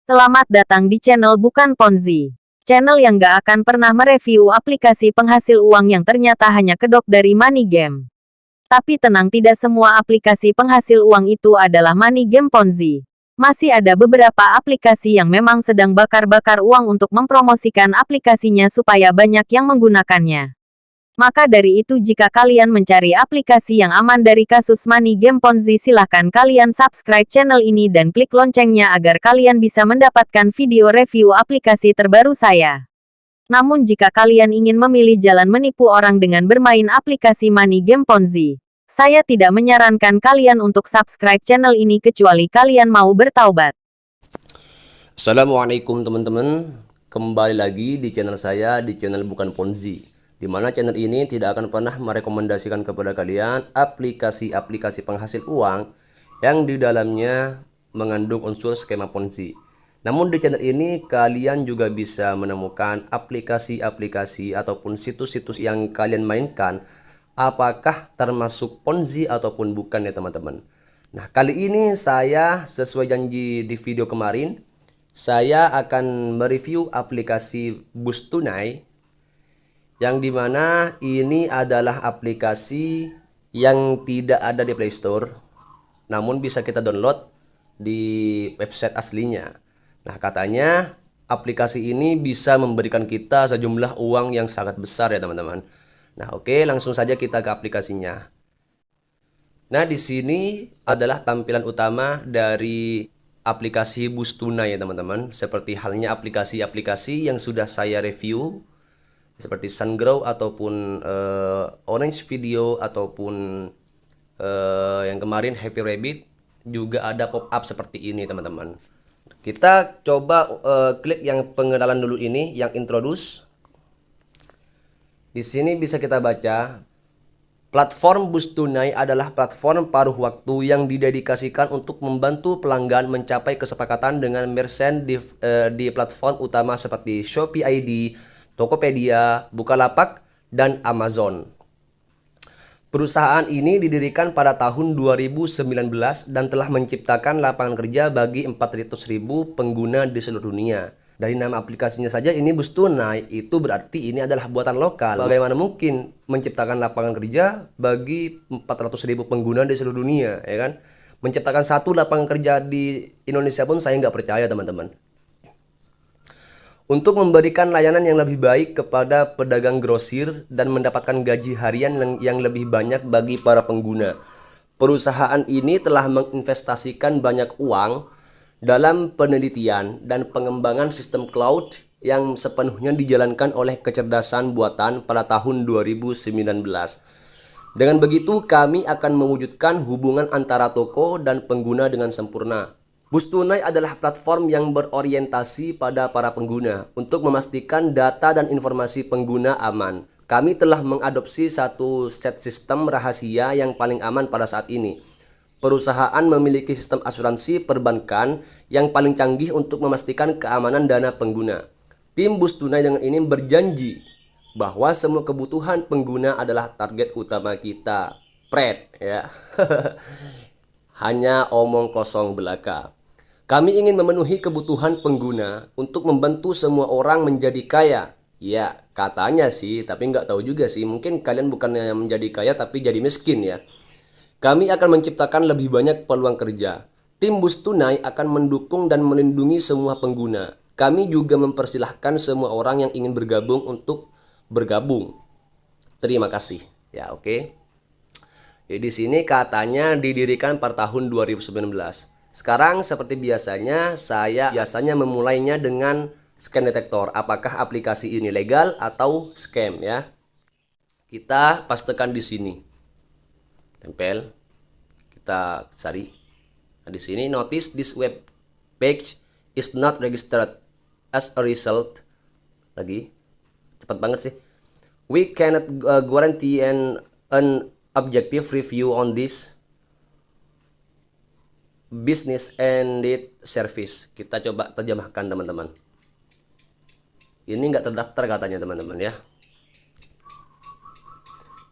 Selamat datang di channel Bukan Ponzi. Channel yang gak akan pernah mereview aplikasi penghasil uang yang ternyata hanya kedok dari money game. Tapi tenang, tidak semua aplikasi penghasil uang itu adalah money game Ponzi. Masih ada beberapa aplikasi yang memang sedang bakar-bakar uang untuk mempromosikan aplikasinya supaya banyak yang menggunakannya. Maka dari itu, jika kalian mencari aplikasi yang aman dari kasus money game Ponzi, silahkan kalian subscribe channel ini dan klik loncengnya agar kalian bisa mendapatkan video review aplikasi terbaru saya. Namun jika kalian ingin memilih jalan menipu orang dengan bermain aplikasi money game Ponzi, saya tidak menyarankan kalian untuk subscribe channel ini kecuali kalian mau bertaubat. Assalamualaikum teman-teman, kembali lagi di channel saya, di channel Bukan Ponzi, di mana channel ini tidak akan pernah merekomendasikan kepada kalian aplikasi-aplikasi penghasil uang yang di dalamnya mengandung unsur skema Ponzi. Namun di channel ini kalian juga bisa menemukan aplikasi-aplikasi ataupun situs-situs yang kalian mainkan apakah termasuk Ponzi ataupun bukan ya teman-teman. Nah, kali ini saya sesuai janji di video kemarin, saya akan mereview aplikasi Bus Tunai, yang dimana ini adalah aplikasi yang tidak ada di Play Store, namun bisa kita download di website aslinya. Nah, katanya aplikasi ini bisa memberikan kita sejumlah uang yang sangat besar ya teman-teman. Nah, oke, langsung saja kita ke aplikasinya. Nah, di sini adalah tampilan utama dari aplikasi Bus Tunai ya teman-teman. Seperti halnya aplikasi-aplikasi yang sudah saya review, seperti Sungrow ataupun Orange Video ataupun yang kemarin Happy Rabbit, juga ada pop-up seperti ini teman-teman. Kita coba klik yang pengenalan dulu ini, yang introduce. Di sini bisa kita baca, platform Bus Tunai adalah platform paruh waktu yang didedikasikan untuk membantu pelanggan mencapai kesepakatan dengan merchant di platform utama seperti Shopee ID, Tokopedia, Bukalapak, dan Amazon. Perusahaan ini didirikan pada tahun 2019 dan telah menciptakan lapangan kerja bagi 400.000 pengguna di seluruh dunia. Dari nama aplikasinya saja ini Bus Tunai, itu berarti ini adalah buatan lokal. Bagaimana mungkin menciptakan lapangan kerja bagi 400.000 pengguna di seluruh dunia, ya kan? Menciptakan satu lapangan kerja di Indonesia pun saya nggak percaya teman-teman. Untuk memberikan layanan yang lebih baik kepada pedagang grosir dan mendapatkan gaji harian yang lebih banyak bagi para pengguna, perusahaan ini telah menginvestasikan banyak uang dalam penelitian dan pengembangan sistem cloud yang sepenuhnya dijalankan oleh kecerdasan buatan pada tahun 2019. Dengan begitu, kami akan mewujudkan hubungan antara toko dan pengguna dengan sempurna. Bus Tunai adalah platform yang berorientasi pada para pengguna untuk memastikan data dan informasi pengguna aman. Kami telah mengadopsi satu set sistem rahasia yang paling aman pada saat ini. Perusahaan memiliki sistem asuransi perbankan yang paling canggih untuk memastikan keamanan dana pengguna. Tim Bus Tunai dengan ini berjanji bahwa semua kebutuhan pengguna adalah target utama kita. Pret ya. Hanya omong kosong belaka. Kami ingin memenuhi kebutuhan pengguna untuk membantu semua orang menjadi kaya. Ya, katanya sih, tapi nggak tahu juga sih. Mungkin kalian bukannya menjadi kaya tapi jadi miskin ya. Kami akan menciptakan lebih banyak peluang kerja. Tim Bus Tunai akan mendukung dan melindungi semua pengguna. Kami juga mempersilahkan semua orang yang ingin bergabung untuk bergabung. Terima kasih. Ya, oke. Jadi di sini katanya didirikan pada tahun 2019. Sekarang seperti biasanya, saya biasanya memulainya dengan scan detektor. Apakah aplikasi ini legal atau scam ya? Kita pastikan di sini. Tempel. Kita cari. Nah, di sini notice this web page is not registered. As a result, lagi cepat banget sih. We cannot guarantee an objective review on this business ended service. Kita coba terjemahkan teman-teman. Ini nggak terdaftar katanya teman-teman ya.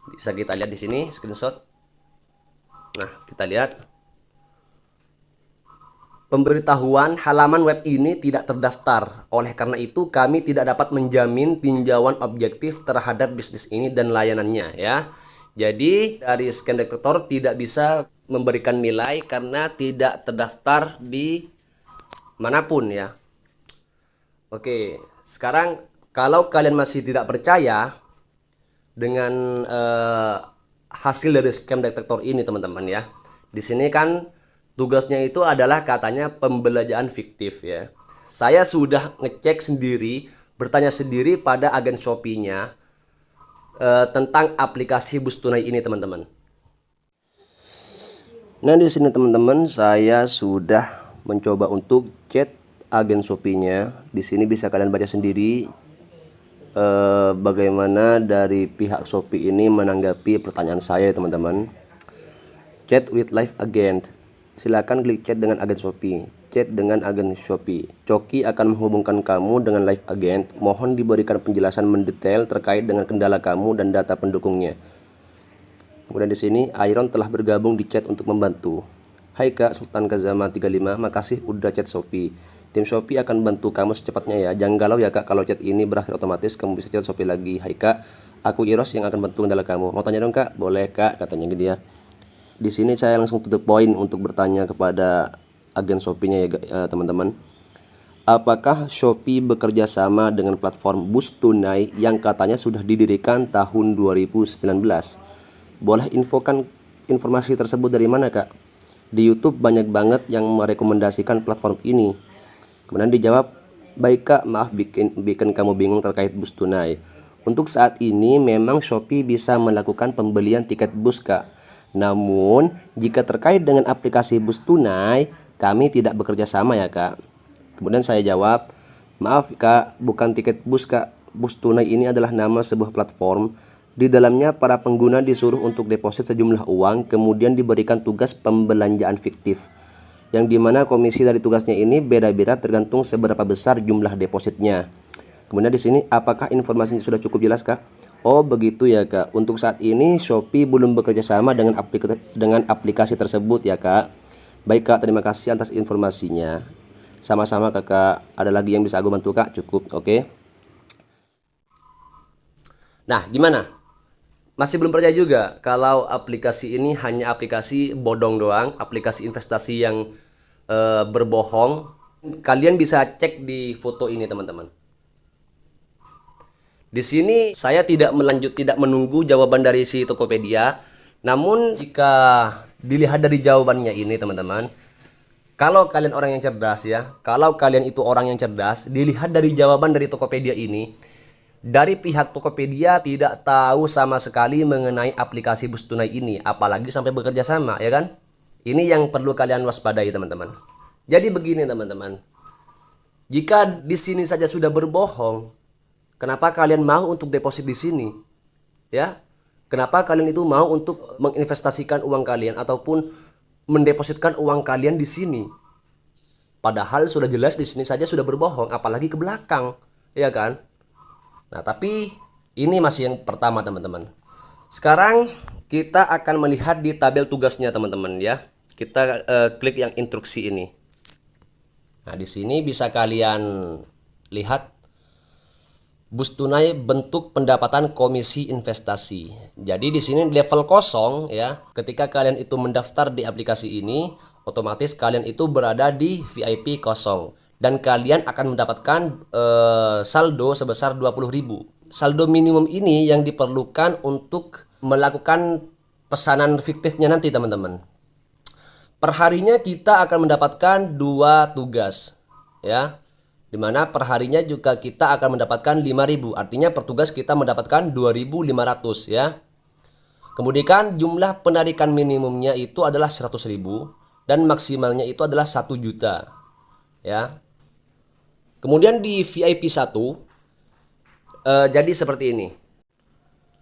Bisa kita lihat di sini screenshot. Nah, kita lihat. pemberitahuan halaman web ini tidak terdaftar. Oleh karena itu, kami tidak dapat menjamin tinjauan objektif terhadap bisnis ini dan layanannya ya. Jadi, dari scam detektor tidak bisa memberikan nilai karena tidak terdaftar di manapun ya. Oke, sekarang kalau kalian masih tidak percaya dengan hasil dari scam detektor ini teman-teman ya. Di sini kan tugasnya itu adalah katanya pembelanjaan fiktif ya. Saya sudah ngecek sendiri, bertanya sendiri pada agen Shopee-nya tentang aplikasi Bus Tunai ini teman-teman. Nah di sini teman-teman saya sudah mencoba untuk chat agen Shopee-nya. Di sini bisa kalian baca sendiri bagaimana dari pihak Shopee ini menanggapi pertanyaan saya teman-teman. Chat with live agent. Silakan klik chat dengan agen Shopee. Chat dengan agen Shopee. Coki akan menghubungkan kamu dengan live agent. Mohon diberikan penjelasan mendetail terkait dengan kendala kamu dan data pendukungnya. Kemudian di sini Iron telah bergabung di chat untuk membantu. Hai Kak Sultan Kazama 35, makasih udah chat Shopee. Tim Shopee akan bantu kamu secepatnya ya. Jangan galau ya Kak, kalau chat ini berakhir otomatis kamu bisa chat Shopee lagi. Hai Kak, aku Iros yang akan bantu kendala kamu. Mau tanya dong Kak? Boleh Kak, katanya gitu ya. Di sini saya langsung to the point untuk bertanya kepada agen Shopee-nya ya teman-teman. Apakah Shopee bekerja sama dengan platform Bus Tunai yang katanya sudah didirikan tahun 2019? Boleh infokan informasi tersebut dari mana Kak? Di YouTube banyak banget yang merekomendasikan platform ini. Kemudian dijawab, baik Kak, maaf bikin kamu bingung terkait Bus Tunai. Untuk saat ini memang Shopee bisa melakukan pembelian tiket bus Kak. Namun jika terkait dengan aplikasi Bus Tunai, kami tidak bekerja sama ya Kak. Kemudian saya jawab, maaf Kak, bukan tiket bus Kak. Bus Tunai ini adalah nama sebuah platform. Di dalamnya para pengguna disuruh untuk deposit sejumlah uang, kemudian diberikan tugas pembelanjaan fiktif. Yang dimana komisi dari tugasnya ini beda-beda tergantung seberapa besar jumlah depositnya. Kemudian di sini, apakah informasinya sudah cukup jelas Kak? Oh begitu ya Kak. Untuk saat ini Shopee belum bekerja sama dengan aplikasi tersebut ya Kak. Baik Kak, terima kasih atas informasinya. Sama-sama Kakak. Ada lagi yang bisa aku bantu Kak? Cukup, oke? Nah, gimana? Masih belum percaya juga kalau aplikasi ini hanya aplikasi bodong doang, aplikasi investasi yang berbohong. Kalian bisa cek di foto ini teman-teman. Di sini saya tidak menunggu jawaban dari si Tokopedia. Namun jika dilihat dari jawabannya ini teman-teman, kalau kalian orang yang cerdas ya, kalau kalian itu orang yang cerdas, dilihat dari jawaban dari Tokopedia ini, dari pihak Tokopedia tidak tahu sama sekali mengenai aplikasi Bus Tunai ini, apalagi sampai bekerja sama, ya kan? Ini yang perlu kalian waspadai, teman-teman. Jadi begini, teman-teman. Jika di sini saja sudah berbohong, kenapa kalian mau untuk deposit di sini? Ya? Kenapa kalian itu mau untuk menginvestasikan uang kalian ataupun mendepositkan uang kalian di sini? Padahal sudah jelas di sini saja sudah berbohong, apalagi ke belakang, ya kan? Nah, tapi ini masih yang pertama, teman-teman. Sekarang kita akan melihat di tabel tugasnya, teman-teman ya. Kita klik yang instruksi ini. Nah, di sini bisa kalian lihat Bus Tunai bentuk pendapatan komisi investasi. Jadi di sini level 0 ya. Ketika kalian itu mendaftar di aplikasi ini, otomatis kalian itu berada di VIP 0. Dan kalian akan mendapatkan saldo sebesar 20.000. Saldo minimum ini yang diperlukan untuk melakukan pesanan fiktifnya nanti teman-teman. Perharinya kita akan mendapatkan 2 tugas ya. Dimana perharinya juga kita akan mendapatkan 5.000. Artinya per tugas kita mendapatkan 2.500 ya. Kemudian jumlah penarikan minimumnya itu adalah 100.000 dan maksimalnya itu adalah 1 juta ya. Kemudian di VIP 1 jadi seperti ini.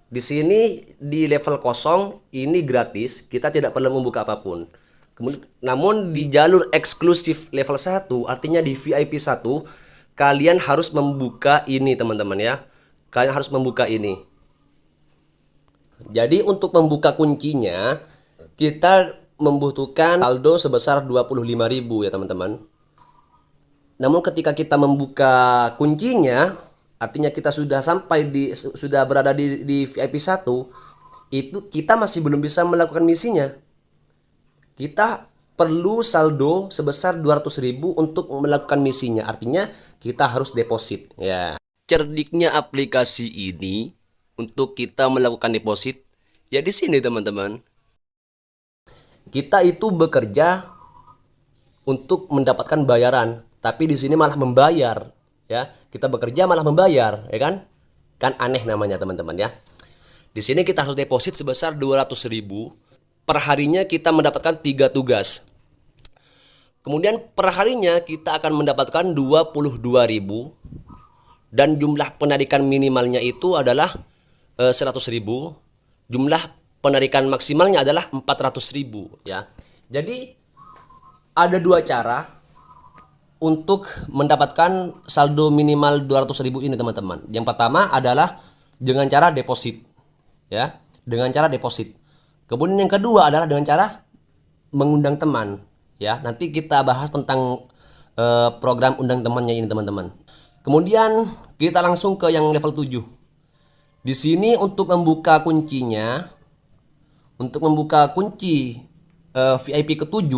Di sini di level 0 ini gratis, kita tidak perlu membuka apapun. Namun di jalur eksklusif level 1, artinya di VIP 1, kalian harus membuka ini teman-teman ya. Kalian harus membuka ini. Jadi untuk membuka kuncinya, kita membutuhkan saldo sebesar 25.000 ya teman-teman. Namun ketika kita membuka kuncinya, artinya kita sudah sampai sudah berada di VIP 1, itu kita masih belum bisa melakukan misinya. Kita perlu saldo sebesar 200.000 untuk melakukan misinya. Artinya kita harus deposit ya. Cerdiknya aplikasi ini untuk kita melakukan deposit ya di sini teman-teman. Kita itu bekerja untuk mendapatkan bayaran, tapi di sini malah membayar ya. Kita bekerja malah membayar, ya kan? Kan aneh namanya teman-teman ya. Di sini kita harus deposit sebesar 200.000. Perharinya kita mendapatkan 3 tugas. Kemudian perharinya kita akan mendapatkan 22.000 dan jumlah penarikan minimalnya itu adalah 100.000. Jumlah penarikan maksimalnya adalah 400.000 ya. Jadi ada 2 cara untuk mendapatkan saldo minimal 200.000 ini teman-teman. Yang pertama adalah dengan cara deposit ya, dengan cara deposit. Kemudian yang kedua adalah dengan cara mengundang teman ya. Nanti kita bahas tentang program undang temannya ini teman-teman. Kemudian kita langsung ke yang level 7. Di sini untuk membuka kuncinya, untuk membuka kunci VIP ke-7,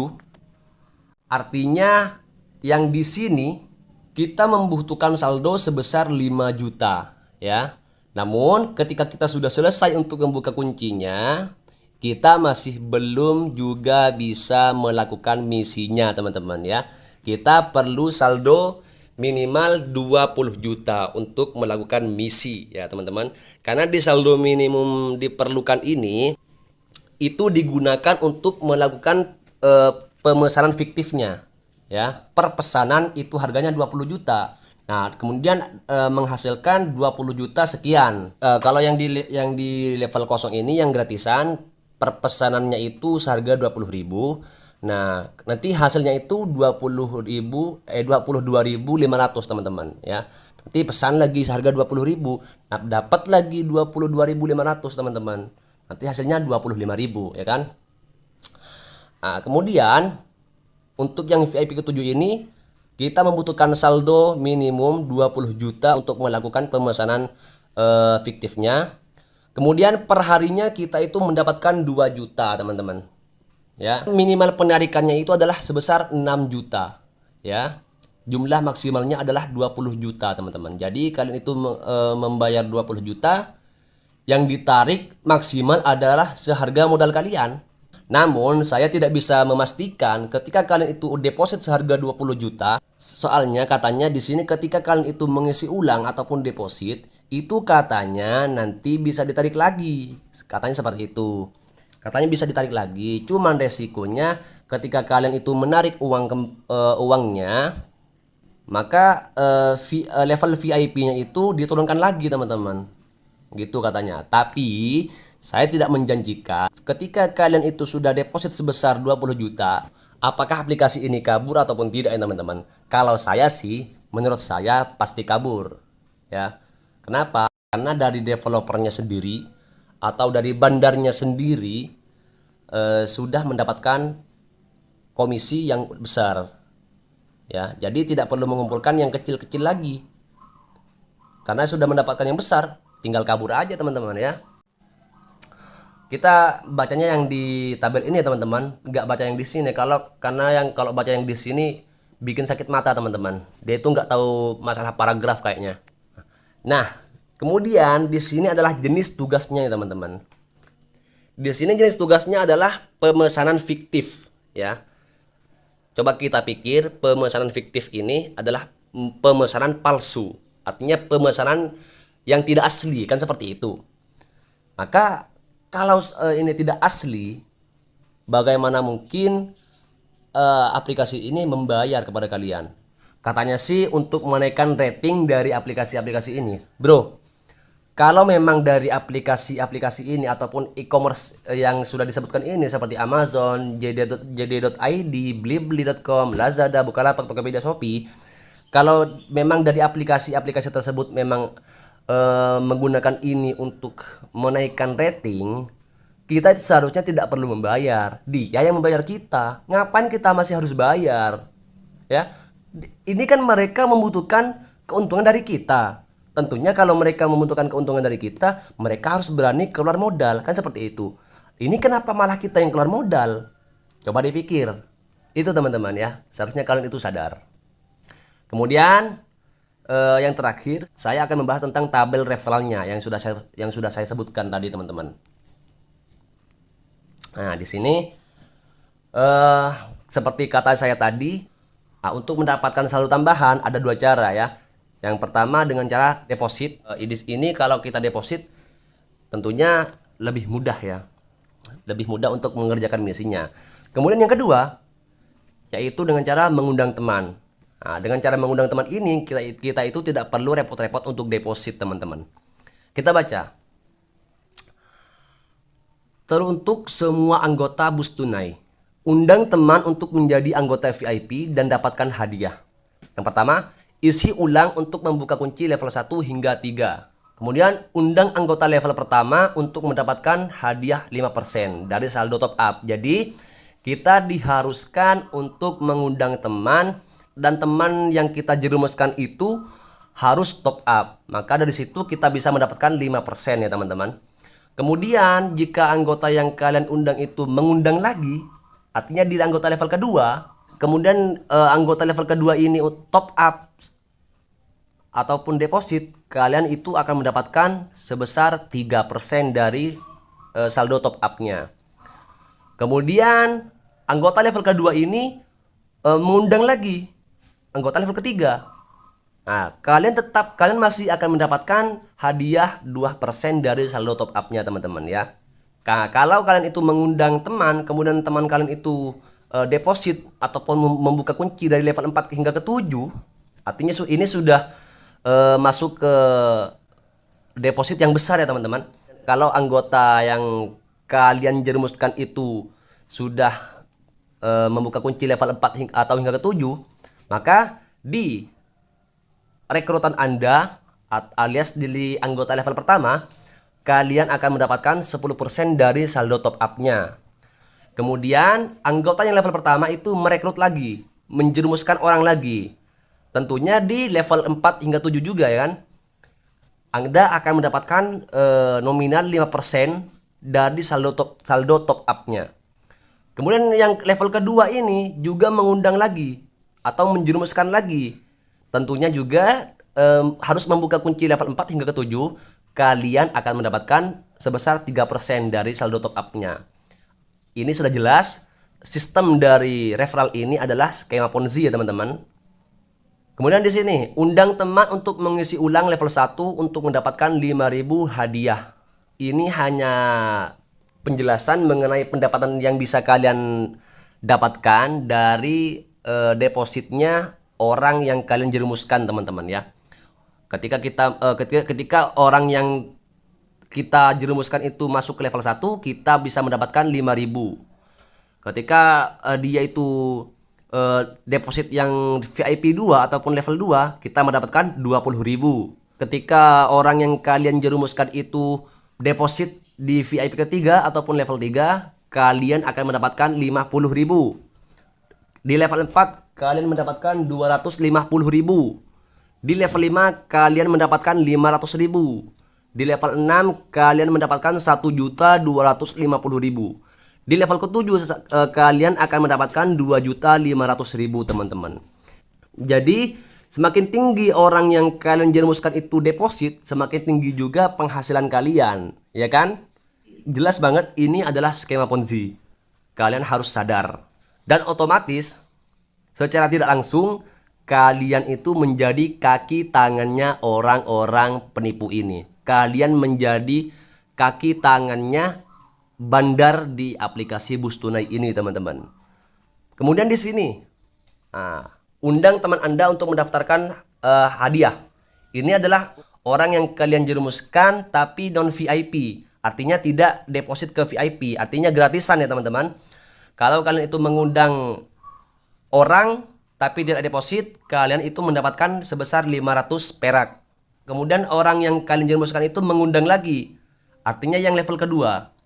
artinya yang di sini kita membutuhkan saldo sebesar 5 juta ya. Namun ketika kita sudah selesai untuk membuka kuncinya, kita masih belum juga bisa melakukan misinya teman-teman ya. Kita perlu saldo minimal 20 juta untuk melakukan misi ya teman-teman. Karena di saldo minimum diperlukan ini itu digunakan untuk melakukan pemesanan fiktifnya ya. Per pesanan itu harganya 20 juta. Nah, kemudian menghasilkan 20 juta sekian. Kalau yang di level kosong ini yang gratisan, per pesanannya itu seharga 20.000. Nah, nanti hasilnya itu 22.500 teman-teman ya. Nanti pesan lagi seharga 20.000. Nah, dapat lagi 22.500 teman-teman. Nanti hasilnya 25.000 ya kan. Nah, kemudian untuk yang VIP ke-7 ini kita membutuhkan saldo minimum 20 juta untuk melakukan pemesanan fiktifnya. Kemudian perharinya kita itu mendapatkan 2 juta teman-teman ya. Minimal penarikannya itu adalah sebesar 6 juta ya. Jumlah maksimalnya adalah 20 juta teman-teman. Jadi kalian itu membayar 20 juta, yang ditarik maksimal adalah seharga modal kalian. Namun saya tidak bisa memastikan ketika kalian itu deposit seharga 20 juta. Soalnya katanya di sini ketika kalian itu mengisi ulang ataupun deposit, itu katanya nanti bisa ditarik lagi. Katanya seperti itu. Katanya bisa ditarik lagi. Cuman resikonya ketika kalian itu menarik uangnya, maka level VIP-nya itu diturunkan lagi teman-teman. Gitu katanya. Tapi saya tidak menjanjikan ketika kalian itu sudah deposit sebesar 20 juta, apakah aplikasi ini kabur ataupun tidak ya teman-teman. Kalau saya sih, menurut saya pasti kabur ya. Kenapa? Karena dari developernya sendiri atau dari bandarnya sendiri sudah mendapatkan komisi yang besar ya. Jadi tidak perlu mengumpulkan yang kecil-kecil lagi. Karena sudah mendapatkan yang besar, tinggal kabur aja teman-teman ya. Kita bacanya yang di tabel ini ya teman-teman, nggak baca yang di sini. Kalau baca yang di sini bikin sakit mata teman-teman. Dia itu nggak tahu masalah paragraf kayaknya. Nah, kemudian di sini adalah jenis tugasnya ya teman-teman. Di sini jenis tugasnya adalah pemesanan fiktif ya. Coba kita pikir pemesanan fiktif ini adalah pemesanan palsu. Artinya pemesanan yang tidak asli, kan seperti itu. Maka kalau ini tidak asli, bagaimana mungkin aplikasi ini membayar kepada kalian? Katanya sih untuk menaikkan rating dari aplikasi-aplikasi ini. Bro, kalau memang dari aplikasi-aplikasi ini ataupun e-commerce yang sudah disebutkan ini seperti Amazon, JD.id, Blibli.com, Lazada, Bukalapak, Tokopedia, Shopee, kalau memang dari aplikasi-aplikasi tersebut memang menggunakan ini untuk menaikkan rating, Kita itu seharusnya tidak perlu membayar. Dia yang membayar kita. Ngapain kita masih harus bayar? Ya. Ini kan mereka membutuhkan keuntungan dari kita. Tentunya kalau mereka membutuhkan keuntungan dari kita, mereka harus berani keluar modal. Kan seperti itu. Ini kenapa malah kita yang keluar modal? Coba dipikir. Itu teman-teman ya. Seharusnya kalian itu sadar. Kemudian yang terakhir, saya akan membahas tentang tabel referralnya yang sudah saya sebutkan tadi, teman-teman. Nah, di sini seperti kata saya tadi, untuk mendapatkan saldo tambahan ada dua cara ya. Yang pertama dengan cara deposit. Ini kalau kita deposit tentunya lebih mudah ya. Lebih mudah untuk mengerjakan misinya. Kemudian yang kedua yaitu dengan cara mengundang teman. Nah, dengan cara mengundang teman ini kita itu tidak perlu repot-repot untuk deposit, teman-teman. Kita baca. Teruntuk semua anggota Bus Tunai, undang teman untuk menjadi anggota VIP dan dapatkan hadiah. Yang pertama, isi ulang untuk membuka kunci level 1 hingga 3. Kemudian undang anggota level pertama untuk mendapatkan hadiah 5% dari saldo top up. Jadi kita diharuskan untuk mengundang teman, dan teman yang kita jerumuskan itu harus top up. Maka dari situ kita bisa mendapatkan 5% ya teman-teman. Kemudian jika anggota yang kalian undang itu mengundang lagi, artinya di anggota level kedua, kemudian anggota level kedua ini top up ataupun deposit, kalian itu akan mendapatkan sebesar 3% dari saldo top up-nya. Kemudian anggota level kedua ini mengundang lagi anggota level ketiga. Nah, kalian masih akan mendapatkan hadiah 2% dari saldo top up-nya, teman-teman ya. Nah, kalau kalian itu mengundang teman, kemudian teman kalian itu deposit ataupun membuka kunci dari level 4 hingga ke 7, artinya ini sudah masuk ke deposit yang besar ya teman-teman. Kalau anggota yang kalian jerumuskan itu sudah membuka kunci level 4 atau hingga ke 7, maka di rekrutan Anda alias di anggota level pertama, kalian akan mendapatkan 10% dari saldo top up-nya. Kemudian anggota yang level pertama itu merekrut lagi, menjerumuskan orang lagi. Tentunya di level 4 hingga 7 juga ya kan. Anda akan mendapatkan nominal 5% dari saldo top up-nya. Kemudian yang level kedua ini juga mengundang lagi atau menjerumuskan lagi. Tentunya juga harus membuka kunci level 4 hingga ke 7. Kalian akan mendapatkan sebesar 3% dari saldo top up-nya. Ini sudah jelas. Sistem dari referral ini adalah skema Ponzi ya teman-teman. Kemudian di sini, undang teman untuk mengisi ulang level 1 untuk mendapatkan 5.000 hadiah. Ini hanya penjelasan mengenai pendapatan yang bisa kalian dapatkan dari depositnya orang yang kalian jerumuskan, teman-teman ya. Ketika orang yang kita jerumuskan itu masuk ke level 1, kita bisa mendapatkan 5.000. Ketika dia itu deposit yang VIP 2 ataupun level 2, kita mendapatkan 20.000. Ketika orang yang kalian jerumuskan itu deposit di VIP ketiga ataupun level 3, kalian akan mendapatkan 50.000. Di level 4 kalian mendapatkan 250.000. Di level 5 kalian mendapatkan 500.000. Di level 6 kalian mendapatkan 1.250.000. Di level ke-7 kalian akan mendapatkan 2.500.000, teman-teman. Jadi semakin tinggi orang yang kalian jerumuskan itu deposit, semakin tinggi juga penghasilan kalian, ya kan? Jelas banget ini adalah skema Ponzi. Kalian harus sadar. Dan otomatis secara tidak langsung kalian itu menjadi kaki tangannya orang-orang penipu ini. Kalian menjadi kaki tangannya bandar di aplikasi Bus Tunai ini, teman-teman. Kemudian di sini, undang teman Anda untuk mendaftarkan hadiah. Ini adalah orang yang kalian jerumuskan tapi non VIP. Artinya tidak deposit ke VIP. Artinya gratisan ya teman-teman. Kalau kalian itu mengundang orang tapi tidak deposit, kalian itu mendapatkan sebesar 500 perak. Kemudian orang yang kalian jerumuskan itu mengundang lagi. Artinya yang level kedua,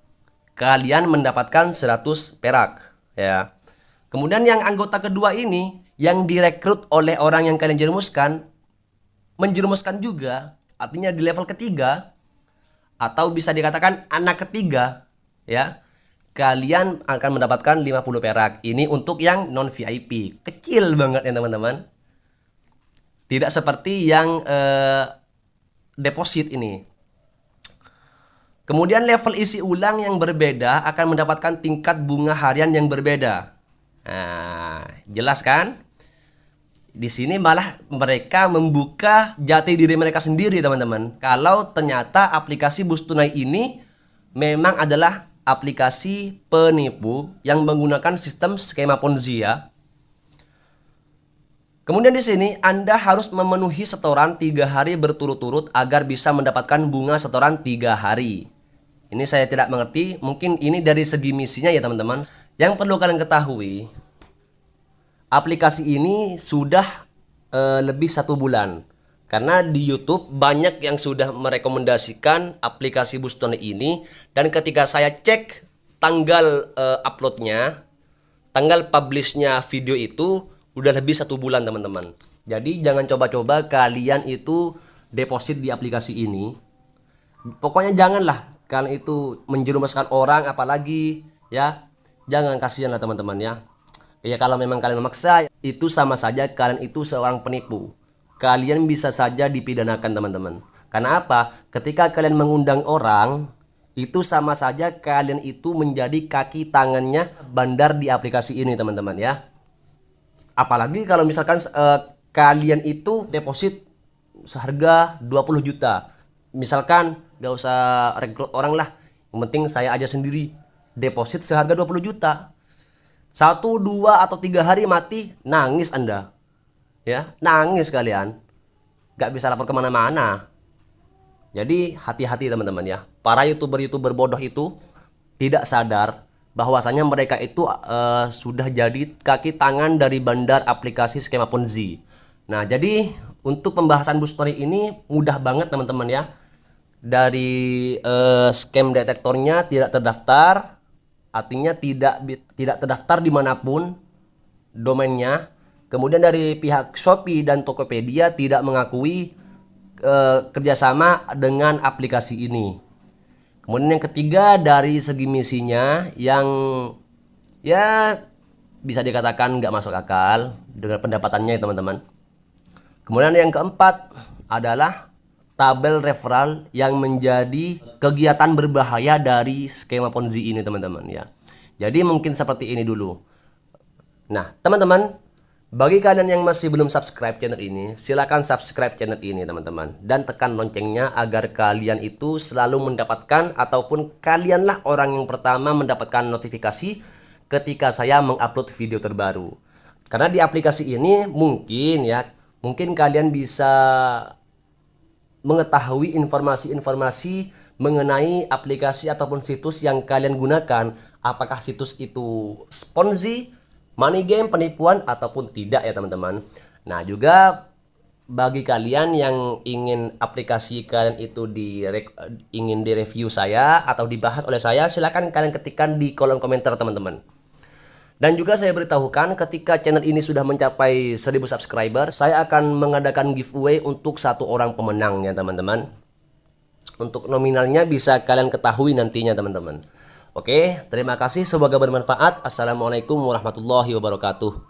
kalian mendapatkan 100 perak ya. Kemudian yang anggota kedua ini yang direkrut oleh orang yang kalian jerumuskan, menjerumuskan juga, artinya di level ketiga atau bisa dikatakan anak ketiga ya. Kalian akan mendapatkan 50 perak. Ini untuk yang non VIP. Kecil banget ya teman-teman. Tidak seperti yang deposit ini. Kemudian level isi ulang yang berbeda akan mendapatkan tingkat bunga harian yang berbeda. Nah, jelas kan? Di sini malah mereka membuka jati diri mereka sendiri, teman-teman. Kalau ternyata aplikasi Bus Tunai ini memang adalah aplikasi penipu yang menggunakan sistem skema Ponzi ya. Kemudian di sini Anda harus memenuhi setoran 3 hari berturut-turut agar bisa mendapatkan bunga setoran 3 hari. Ini saya tidak mengerti, mungkin ini dari segi misinya ya teman-teman. Yang perlu kalian ketahui, aplikasi ini sudah lebih 1 bulan. Karena di YouTube banyak yang sudah merekomendasikan aplikasi Bus Tunai ini. Dan ketika saya cek tanggal uploadnya, tanggal publishnya video itu udah lebih 1 bulan teman-teman. Jadi jangan coba-coba kalian itu deposit di aplikasi ini. Pokoknya janganlah kalian itu menjerumuskan orang, apalagi ya. Jangan, kasihan lah teman-teman ya. Ya kalau memang kalian memaksa, itu sama saja kalian itu seorang penipu. Kalian bisa saja dipidanakan teman-teman. Karena apa? Ketika kalian mengundang orang, itu sama saja kalian itu menjadi kaki tangannya bandar di aplikasi ini teman-teman ya. Apalagi kalau misalkan kalian itu deposit seharga 20 juta. Misalkan gak usah rekrut orang lah, yang penting saya aja sendiri deposit seharga 20 juta. 1, 2 atau 3 hari mati, nangis Anda ya, nangis kalian, gak bisa lapor kemana-mana. Jadi hati-hati teman-teman ya. Para youtuber bodoh itu tidak sadar bahwasanya mereka itu sudah jadi kaki tangan dari bandar aplikasi skema Ponzi. Nah, jadi untuk pembahasan Bus Tunai ini mudah banget teman-teman ya. Dari scam detektornya tidak terdaftar, artinya tidak terdaftar dimanapun domainnya. Kemudian dari pihak Shopee dan Tokopedia tidak mengakui kerjasama dengan aplikasi ini. Kemudian yang ketiga dari segi misinya yang ya bisa dikatakan nggak masuk akal dengan pendapatannya ya teman-teman. Kemudian yang keempat adalah tabel referral yang menjadi kegiatan berbahaya dari skema Ponzi ini teman-teman ya. Jadi mungkin seperti ini dulu. Nah teman-teman, bagi kalian yang masih belum subscribe channel ini, silakan subscribe channel ini teman-teman. Dan tekan loncengnya agar kalian itu selalu mendapatkan ataupun kalianlah orang yang pertama mendapatkan notifikasi ketika saya mengupload video terbaru. Karena di aplikasi ini mungkin kalian bisa mengetahui informasi-informasi mengenai aplikasi ataupun situs yang kalian gunakan. Apakah situs itu Ponzi, money game, penipuan ataupun tidak ya teman-teman. Nah juga bagi kalian yang ingin aplikasi kalian itu ingin direview saya atau dibahas oleh saya, silahkan kalian ketikkan di kolom komentar teman-teman. Dan juga saya beritahukan ketika channel ini sudah mencapai 1000 subscriber, saya akan mengadakan giveaway untuk 1 orang pemenang ya teman-teman. Untuk nominalnya bisa kalian ketahui nantinya teman-teman. Oke, terima kasih, semoga bermanfaat. Assalamualaikum warahmatullahi wabarakatuh.